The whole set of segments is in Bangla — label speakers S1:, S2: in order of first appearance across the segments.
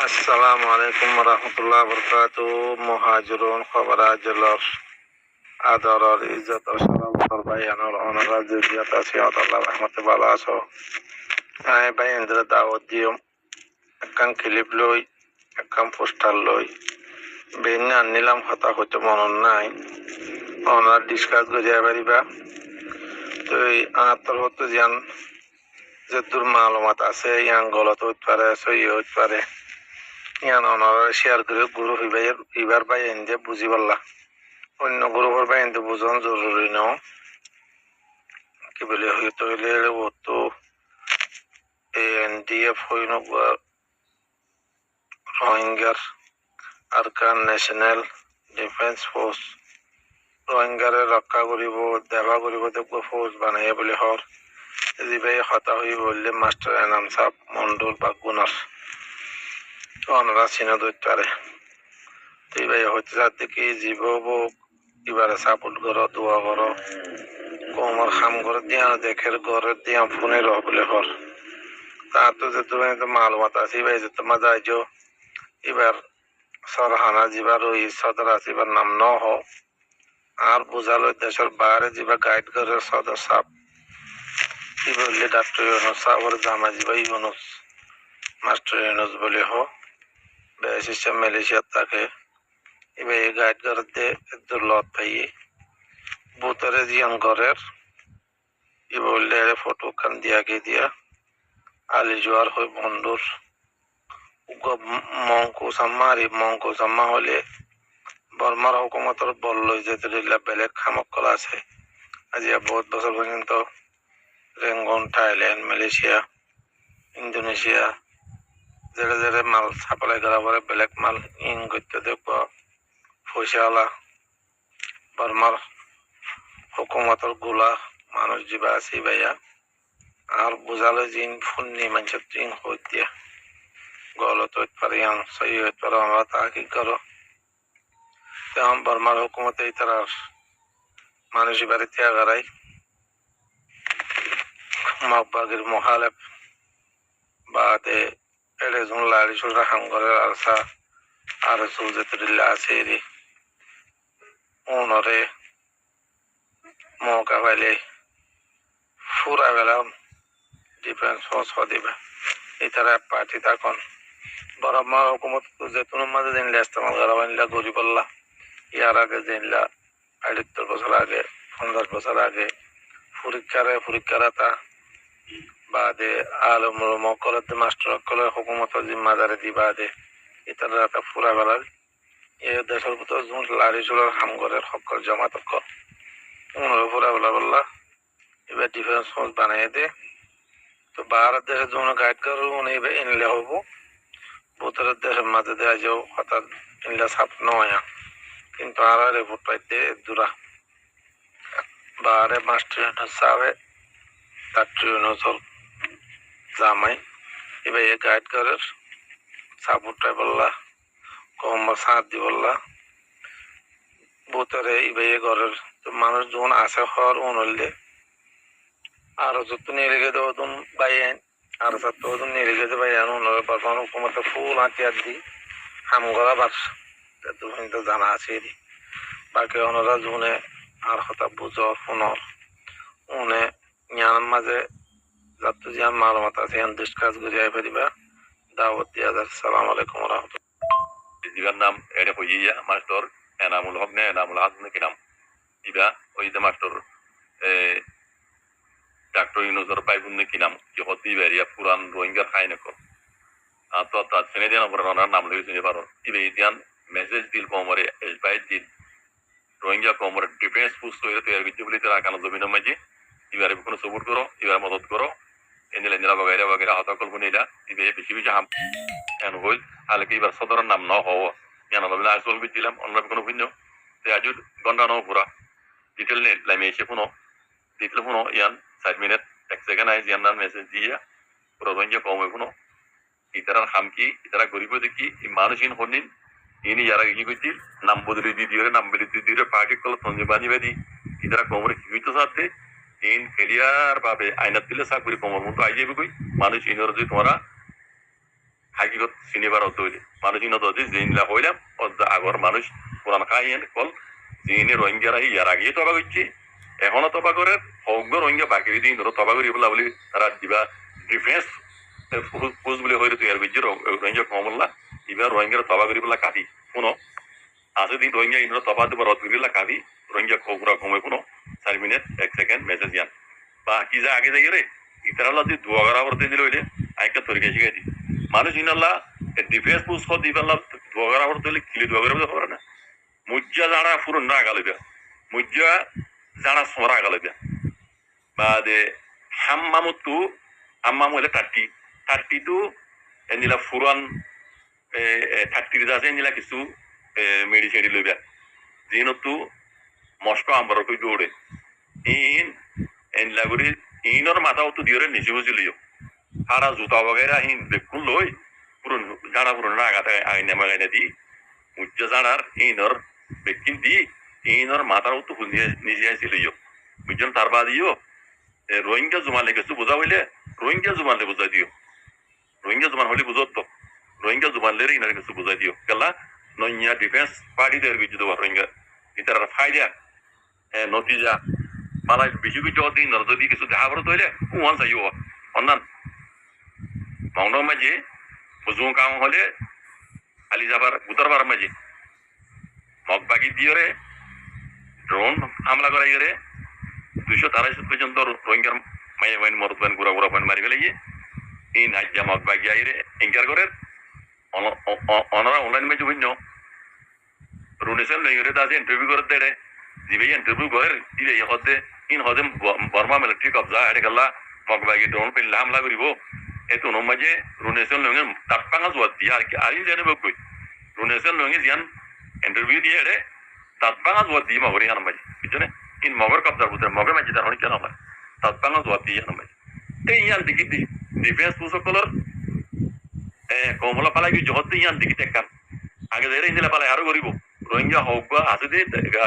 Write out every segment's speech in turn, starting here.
S1: আসসালামু আলাইকুম রহমতুল্লাহ বরকাত মহাজরুন খবরাজলর আদরর ইজ্জত ও সালামতর ভাইয়ানোর অনরা জিজিয়াত আছে আল্লাহ রহমতে ভালো আছো আয় ভাই ইন্দ্র দাওয়াত দিও একখান ক্লিপ লই একখান পোস্টার লই বেন আনিলাম হতা হইতে মনন নাই অনার ডিসকাস করিয়া পারিবা তো এই আত্মর হতে যান যে দূর মালুমাত আছে ইয়াং গলত হইতে পারে সই হইতে পারে ইয়ান অনারা শেয়ার করে গুরু হইবার বাই এনদে বুঝি পারলা অন্য গ্রুপের বাই এনদে বুঝন জরুরি ন কি বলে হইতে হইলে ও তো এনডিএফ হইন রোহিঙ্গার আরকান ন্যাশনাল ডিফেন্স ফোর্স রোহিঙ্গারে রক্ষা করিব দেবা করিব দেখব ফৌজ বানাইয়া বলে হর যিবাই হতা হই বললে মাস্টার এনাম সাহ মন্ডল বা গুনার অনরা চিনা দৈত্যারে তুই ভাই হইতে যাতে কি জীব এবারে সাপোর্ট করো দোয়া করো কোমর খাম করে দিয়া দেখের ঘরে দিয়া ফোনে রহ বলে হর তা তো যে তুমি তো মালুমাত আছে ভাই যে তোমার যাইছ এবার সরহানা যাবার ওই সদর আছে এবার নাম ন হ আর বুঝালো দেশের বাইরে যাবা গাইড করে সদর সাপ কি বললে ডাক্তার ইউনুস সাহর জামা যাবা ইউনুস মাস্টার ইউনুস বলে হ বেশ মালয়েশিয়া তাকে এবার গাইড করতে দুর্লত পাইয়ে বুতরে জিয়ান ঘরের ই বললে ফটো খান দিয়া আলি জোয়ার হই বন্ধুর মঙ্কু সাম্মা হলে বর্মার হুকুমতর বলল যে বেলেগ খামকল আছে আজিয়া বহুত বছর পর্যন্ত রেঙ্গন থাইল্যান্ড মালয়েশিয়া ইন্দোনেশিয়া জেড়ে জেড়ে মাল সাপ্লাই করা পরে বেলেগ মাল ইন করতে দেখব পয়সাওয়ালা বর্মার হুকুমতর গুলা মানুষ যাবা আছে ভাইয়া আর বুঝালো জিন ফুন্নি মানুষের টিং হই দিয়া গলত হইতে পারে সহি হইতে পারে আমরা তাকে করো তেমন বর্মার হুকুমতে এই তার মানুষ বাড়িতে আগারাই মগবাগির মহালেপ বাদে এড়ে ঝুন লাড়ি চুলরা হাঙ্গরের আরসা আর সুলজেতুল্লাহ আছে রে উনরে মৌকা পাইলে ফুরা বেলা ডিফেন্স ফোর্স দিবে এই তারা পার্টি তখন বর্মা হুকুমত যেতুনের মাঝে জিনলে ইস্তেমাল করা বানিলা গরিবল্লা ইয়ার আগে জিনলা 78 বছর আগে 50 বছর আগে পরীক্ষারাতা বাদে আলম মকলতে মাস্টার কলের হুকুমত জিম্মাদারে দি বাদে ইতারা রাতা ফুরা বেলার এ দেশের ভিতর জুন লাড়ি চুলার হামগরের সকল জমা তক উনরে ফুরা বেলা বললা এবার ডিফেন্স ফোর্স বানিয়ে দে তো ভারত দেশের জন্য গাইড করবো উনি ইনলে হব ভূতরের দেশের মাঝে দেওয়া যাও হঠাৎ ইনলে সাপ নয় কিন্তু আর রিপোর্ট পাইতে দূরা বারে মাস্টার সাবে তার ট্রিউনসর জামাই এবার এ গাইড করার সাপোর্টটাই বললা কম সাথ দি বললা ভূতরে এবার এ ঘরের মানুষ যখন আসে হওয়ার উনলে আর যত নিয়ে রেখে দেবো তুমি বাইন আর সত্য নিয়ে রেখে দেবো বাইন উনরে বর্তমান হুকুমতে ফুল হাতিয়ার দি হাম করা বাস তুমি তো জানা আছে বাকি ওনারা জুনে আর হতা বুঝো ফোনর উনে জ্ঞান মাঝে যত জ্ঞান মালুমাত আছে ইয়ান ডিসকাস করিয়া ফেরিবা দাওয়াত দিয়া যার সালাম আলাইকুম রহমতুল্লাহ
S2: জিবার নাম এটা হইয়া মাস্টার এনামুল হক নে এনামুল হাসান কি নাম ইবা ওই যে মাস্টার ডাক্তার ইউনুসর পাইবুন কি নাম কি হতি বেরিয়া পুরান রোহিঙ্গা খাই নকো তো তা সেনে দেন পর রানার নাম লই শুনে পারো ইবে ইদিয়ান মেসেজ দিল কোমরে এসবাই দিল রোহিঙ্গা কোমরে ডিফেন্স ফোর্স তো এর বিজুবলি তারা কানো জমিন মাঝে এবারে কোনো সাপোর্ট করো এবারে মদত করো এনলে নিলা বাগাইরা হতা কল বনিলা ইবে বেশি বেশি হাম এন হইল আলে কি এবার সদরের নাম ন হও জান বলে আসল বি দিলাম অন্য কোনো ভিন্ন তে আজুদ গন্ডা ন পুরা ডিটেল নে লাইমে এসে কোনো ডিটেল কোনো ইয়ান 5 মিনিট এক সেকেন্ড আই জিয়ান নাম মেসেজ দিয়া পুরো রোহিঙ্গা কমে কোনো ইতারার হামকি ইতারা গরিব দেখি এই মানুষিন হনিন ইনি যারা ই কইতি নাম বদলি দিদিরে নাম বদলি দিদিরে পার্টি কল সঞ্জীবানি বেদি ইতারা কোমরে জীবিত সাথে তিন ক্লিয়ার ভাবে আইনাত দিলে চাকরি কোমর মতো আই যাবে কই মানুষ ইনর যদি তোমরা হাকিগত চিনিবার অত হইলে মানুষ ইনত জিনলা হইলাম আগর মানুষ পুরান খাইয়েন কল জিনে রোহিঙ্গারা ইয়ার আগে তবা করছে এখনো তবা করে হগ্য রোহিঙ্গা বাকি দিন ধরো তবা করি বলা বলি তারা দিবা ডিফেন্স পোস্ট বলে হইলে তৈরি করছে রোহিঙ্গা কমল্লা এবার রোহিঙ্গারা তবা করি বলা কাঁদি কোনো আছে দিন রোহিঙ্গা ইন্দ্র তবা দেবো রদ করি বলা কাঁদি রোহিঙ্গা খবরা কমে কোনো 4 মিনিট 1 সেকেন্ড মেসেজ ইয়ান বা কি যা আগে যাই রে ইতারা যদি দুয়াগারা করতে দিলে হইলে আইকা তরিকা শিখাই দি মানুষ ইনাল্লা ডিফেন্স পোস্ট কর দিবাল্লা দুয়াগারা করতে হলে কিলি দুয়াগারা বলতে পারে না মুজ্জা জানা ফুরন না গালিবা মুজ্জা জানা সোরা গালিবা বা দে হাম্মামুতু হাম্মাম হলে টাট্টি তো এনিলা ফুরান টাট্টির আছে এনিলা কিছু মেডিসিন লইবা যিনতো মস্কো আম্বার কই দৌড়ে এনিলা করে ইনর মাথাও তো দিয়ে নিচে বুঝলিও সারা জুতা বগেরা বেকুল লই পুরো জানা পুরো না গাতে আইনে মাগাইনে দি মুজ্জা জানার ইনর বেকিন দি ইনর মাথাও তো নিজে আসিলিও বুঝছেন তার বাদিও রোহিঙ্গা জুমালে কিছু বোঝা হইলে রোহিঙ্গা জুমালে বুঝাই দিও রোহিঙ্গা জুমান হলে বুঝত তো রোহিঙ্গা জুমালে ইনার কিছু বুঝাই দিও কেলা নইয়া ডিফেন্স পার্টি দের কিছু দেওয়া রোহিঙ্গা ইতার ফাইদা নতিজা মালাই বেশি কিছু দিন যদি কিছু দেখা করতে হইলে ওয়ান চাইও অন্যান মাউন্ট মাঝে বুঝুং কাম হলে আলি যাবার উত্তরবার মাঝে মগবাগি দিয়ে রে ড্রোন হামলা করাই রে 223 পর্যন্ত রোহিঙ্গার মাইয়া মাইন মরতবেন গুড়া গুড়া পয়েন্ট মারি ফেলে এই নাজ্জা মগবাগি আইরে এঙ্কার করে অনারা অনলাইন মাঝে হইন রুনেশন লইরে তাতে ইন্টারভিউ করে দেয় দিবে ইন্টারভিউ করে দিলে হতে ইন হদে বর্মা মিলিটারি কবজা হেডে গেলা মগবাগি ড্রোন পেলে হামলা করিব এতো নমাজে রুনেশন লইরে তাপাঙ্গা জোয়াত দিয়া আর কি আইন জানে বকই রুনেশন লইরে জিয়ান ইন্টারভিউ দিয়ে রে তাপাঙ্গা জোয়াত দি মগরি হান মাঝে বুঝছনে ইন মগর কবজার বুঝে মগর মাঝে তার হনি কেন হয় তাপাঙ্গা জোয়াত দি হান মাঝে এই ইয়ান দিকি ডিফেন্স পুসো কলর কমলা পালাই কি জহত ইয়ান দিকি টেকান আগে দেরে ইনলা পালাই আরো করিব রোহিঙ্গা হোক বা আছে দে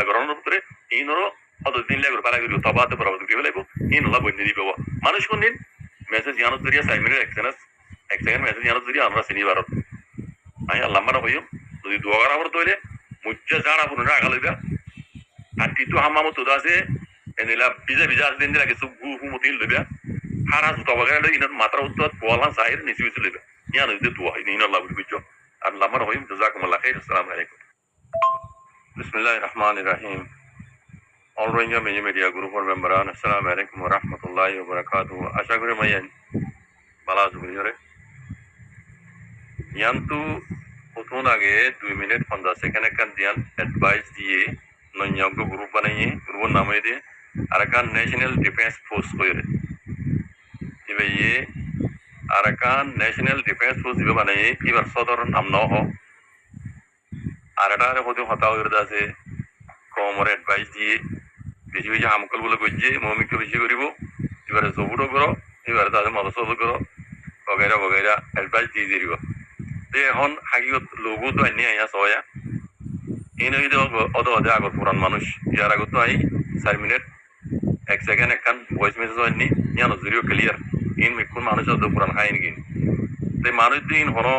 S2: গ্রহণ করে ইনরো অত দিন লাগে পালাই করিব তবাতে প্রভাব দিবে লাগবো ইনলা বইনি দিবে মানুষ কোন দিন মেসেজ জানো জরিয়া 5 মিনিট এক সেকেন্ড মেসেজ জানো জরিয়া আমরা শনিবার আই আল্লাহ মারা হইম যদি দুয়াগারা করতে হইলে মুজ্জা জানা পুরো না গালিবা আর টিটু হামামো তো দাসে এনিলা বিজা দিন লাগে সব গু হুমতিল লইবা হারা জুতা বগালে ইন মাত্রা উত্তর পোলা সাইর নিচে নিচে লইবা ইয়ানো দে দুয়া ইন আল্লাহ বুঝছো আল্লাহ মারা হইম জাযাকুমুল্লাহ খাইর আসসালামু আলাইকুম বিসমিল্লাহির রহমানির রহিম অল রোহিঙ্গা মিডিয়া গ্রুপের মেম্বারান আসসালামু আলাইকুম ওয়া রাহমাতুল্লাহি ওয়া বারাকাতুহু আশা করি মাইয়ান বালা জুবিরে ইয়ান্তু প্রথম আগে 2 মিনিট 50 সেকেন্ড কান দিয়ান অ্যাডভাইস দিয়ে নয়ঙ্গ গ্রুপ বানাইয়ে গ্রুপের নাম দিয়ে আরাকান ন্যাশনাল ডিফেন্স ফোর্স কইরে দিবে ইয়ে আরাকান ন্যাশনাল ডিফেন্স ফোর্স দিবে বানাইয়ে এবার সদর নাম ন হ আর এটা হতে হতা হইরে আছে কমর অ্যাডভাইস দিয়ে বেশি বেশি হামকল গুলো করছে মমিকে বেশি করিব এবারে সবুরও করো এবারে তাদের মদসদ করো বগেরা বগেরা অ্যাডভাইস দিয়ে দিব এখন হাকিগত লোগো তো আনি আইয়া সয়া এই নয় অত অদে আগর পুরান মানুষ ইয়ার আগত আই 4 মিনিট 1 সেকেন্ড একখান ভয়েস মেসেজ আনি ইয়ানো জিরো ক্লিয়ার ইন মিকুন মানুষ অত পুরান খাইন গিন তে মানুষ দিন হনো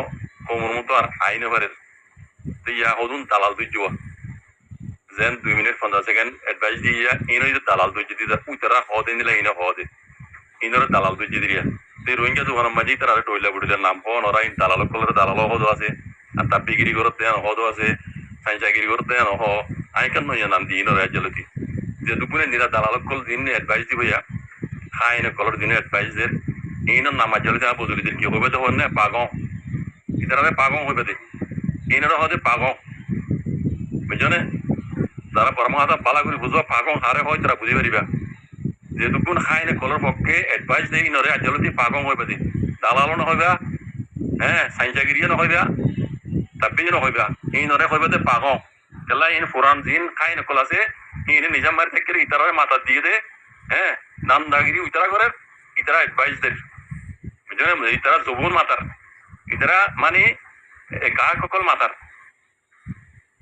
S2: কোমর মতো আর আইনে পারে তে ইয়া হদুন দালাল দুইজোয়া যেন 2 মিনিট 50 সেকেন্ড অ্যাডভাইস দিয়া ইনই দালাল দুইজি দিদা উইতারা হদে নিলা ইনা হদে ইনর দালাল দুইজি দিয়া তে রোহিঙ্গা জোগান মাঝি তারা টয়লা বুড়িলে নাম হন ওরা ইন দালাল কলর দালাল হদ আছে আর তাবিগিরি করতে হদ আছে সাইজাগিরি করতে হ আই কেন নয় নাম দি ইনর রাজ্যলতি যে দুপুরে নিরা দালাল কল দিন অ্যাডভাইস দিবয়া খাইন কলর দিন অ্যাডভাইস দের ইনর নাম রাজ্যলতি আ বদলি দিন কি হবে তো হন না পাগং ইতারা পাগং হবে দে ইনর হদে পাগং বুঝনে তারা পরমাত্মা পালা করে বুঝবা পাগং হারে হয় তারা বুঝি পারিবা যে দুপুন খাইনে কলর পক্ষে অ্যাডভাইস দেই ইনরে রাজ্যলতি পাগং হবে দে দালাল ন হইবা হ্যাঁ সাইজাগিরি ন হইবা তাবিজ হইবা এই নরে হইবা দে পাগং কেলা ইন ফুরান দিন খাই নকল আছে ইন নিজাম মার থেকে ইতারা মাথা দিয়ে দে হ্যাঁ নাম দাগিরি ইতারা করে ইতারা অ্যাডভাইস দে বুঝলেন ইতারা জবুন মাতার ইতারা মানে কাহ ককল মাতার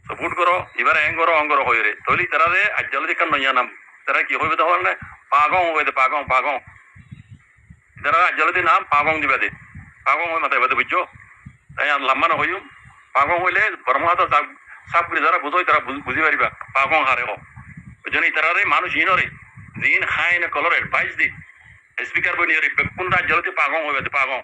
S2: সাপোর্ট করো এবার অঙ্গর হইরে তৈলি তারা দে আজ্জাল দেখান নয়া নাম তারা কি হইবে তখন না পাগং হইবে দে পাগং তারা আজ্জাল নাম পাগং দিবা দে পাগং হই মাথায় বাদে বুঝছো তাই লাম্বা নহয়ও পাগং হইলে বর্মহাত সাপ করে যারা বুঝোই তারা বুঝি পারিবা পাগং হারে হোক ওই জন্য তারারে মানুষ ইনরে জিন খাই না কলরের 22 দিন স্পিকার বই নিয়ে কোন রাজ্য হতে পাগং হইবে পাগং